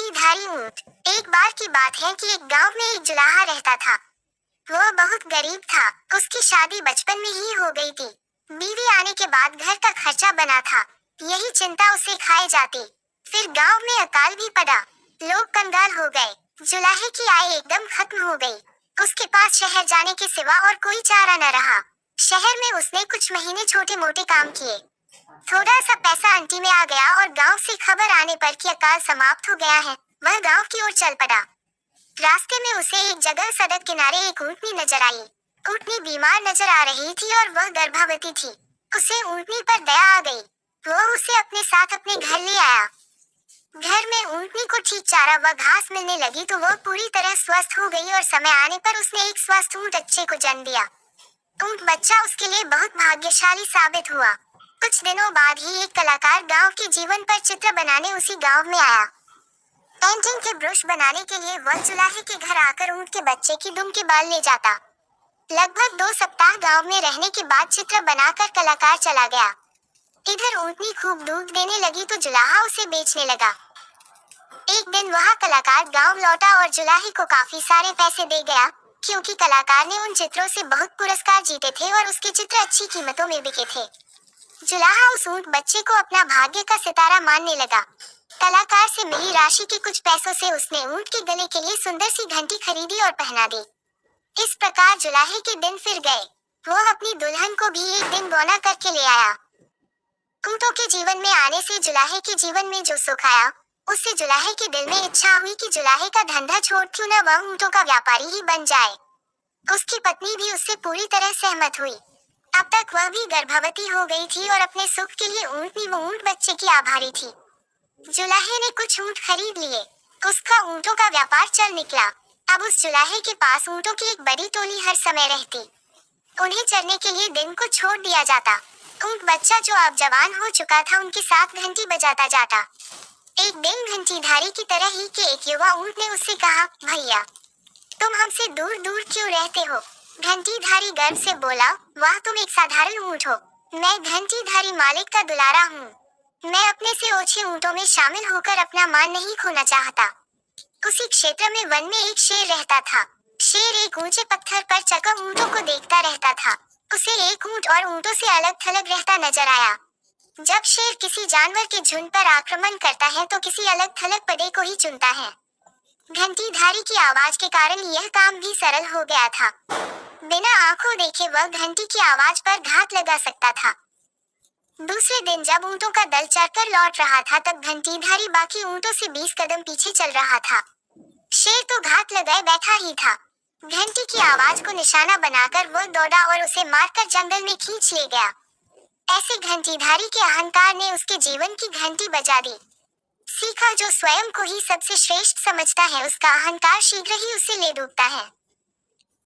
घंटीधारी ऊंट। एक बार की बात है कि एक गांव में एक जुलाहा रहता था। वो बहुत गरीब था। उसकी शादी बचपन में ही हो गई थी। बीवी आने के बाद घर का खर्चा बना था। यही चिंता उसे खाए जाती। फिर गांव में अकाल भी पड़ा। लोग कंगाल हो गए। जुलाहे की आय एकदम खत्म हो गई। उसके पास शहर जाने के सिवा और कोई चारा न रहा। शहर में उसने कुछ महीने छोटे मोटे काम किए। थोड़ा सा पैसा अंटी में आ गया और गांव से खबर आने पर कि अकाल समाप्त हो गया है, वह गांव की ओर चल पड़ा। रास्ते में उसे एक जगह सड़क किनारे एक ऊँटनी नजर आई। ऊँटनी बीमार नजर आ रही थी और वह गर्भवती थी। उसे ऊँटनी पर दया आ गई। वो उसे अपने साथ अपने घर ले आया। घर में ऊँटनी को ठीक चारा व घास मिलने लगी तो वह पूरी तरह स्वस्थ हो गई और समय आने पर उसने एक स्वस्थ ऊँट बच्चे को जन्म दिया। ऊँट बच्चा उसके लिए बहुत भाग्यशाली साबित हुआ। कुछ दिनों बाद ही एक कलाकार गांव के जीवन पर चित्र बनाने उसी गांव में आया। पेंटिंग के ब्रश बनाने के लिए वह जुलाहे के घर आकर ऊँट के बच्चे की दुम के बाल ले जाता। लगभग 2 सप्ताह गांव में रहने के बाद चित्र बनाकर कलाकार चला गया। इधर ऊँटनी खूब दूध देने लगी तो जुलाहा उसे बेचने लगा। एक दिन वह कलाकार गांव लौटा और जुलाहे को काफी सारे पैसे दे गया, क्योंकि कलाकार ने उन चित्रों से बहुत पुरस्कार जीते थे और उसके चित्र अच्छी कीमतों में बिके थे। जुलाहा उस ऊँट बच्चे को अपना भाग्य का सितारा मानने लगा। कलाकार से मिली राशि के कुछ पैसों से उसने ऊँट के गले के लिए सुंदर सी घंटी खरीदी और पहना दी। इस प्रकार जुलाहे के दिन फिर गए। वो अपनी दुल्हन को भी एक दिन बौना करके ले आया। ऊँटों के जीवन में आने से जुलाहे के जीवन में जो सुख आया, उससे जुलाहे के दिल में इच्छा हुई कि जुलाहे का धंधा छोड़ क्यों न वह ऊँटों का व्यापारी ही बन जाए। उसकी पत्नी भी उससे पूरी तरह सहमत हुई। अब तक वह भी गर्भवती हो गई थी और अपने सुख के लिए ऊँटनी व ऊँट बच्चे की आभारी थी। जुलाहे ने कुछ ऊँट खरीद लिए। उसका ऊँटों का व्यापार चल निकला। अब उस जुलाहे के पास ऊँटों की एक बड़ी टोली हर समय रहती। उन्हें चरने के लिए दिन को छोड़ दिया जाता। ऊँट बच्चा जो अब जवान हो चुका था उनके साथ घंटी बजाता जाता। एक दिन घंटीधारी की तरह ही के एक युवा ऊँट ने उससे कहा, भैया तुम हमसे दूर दूर क्यों रहते हो? घंटीधारी गर्व से बोला, वाह तुम एक साधारण ऊँट हो। मैं घंटीधारी मालिक का दुलारा हूँ। मैं अपने से ओछे ऊँटों में शामिल होकर अपना मान नहीं खोना चाहता। उसी क्षेत्र में वन में एक शेर रहता था। शेर एक ऊंचे पत्थर पर चका ऊँटों को देखता रहता था। उसे एक ऊँट और ऊँटों से अलग थलग रहता नजर आया। जब शेर किसी जानवर के झुंड पर आक्रमण करता है तो किसी अलग थलग पदे को ही चुनता है। घंटीधारी की आवाज के कारण यह काम भी सरल हो गया था। बिना आंखों देखे वह घंटी की आवाज पर घात लगा सकता था। दूसरे दिन जब ऊँटों का दल चरकर लौट रहा था तब घंटीधारी बाकी ऊँटों से 20 कदम पीछे चल रहा था। शेर तो घात लगाए बैठा ही था। घंटी की आवाज को निशाना बनाकर वह दौड़ा और उसे मारकर जंगल में खींच ले गया। ऐसे घंटीधारी के अहंकार ने उसके जीवन की घंटी बजा दी। सीखा, जो स्वयं को ही सबसे श्रेष्ठ समझता है उसका अहंकार शीघ्र ही उसे ले डूबता है।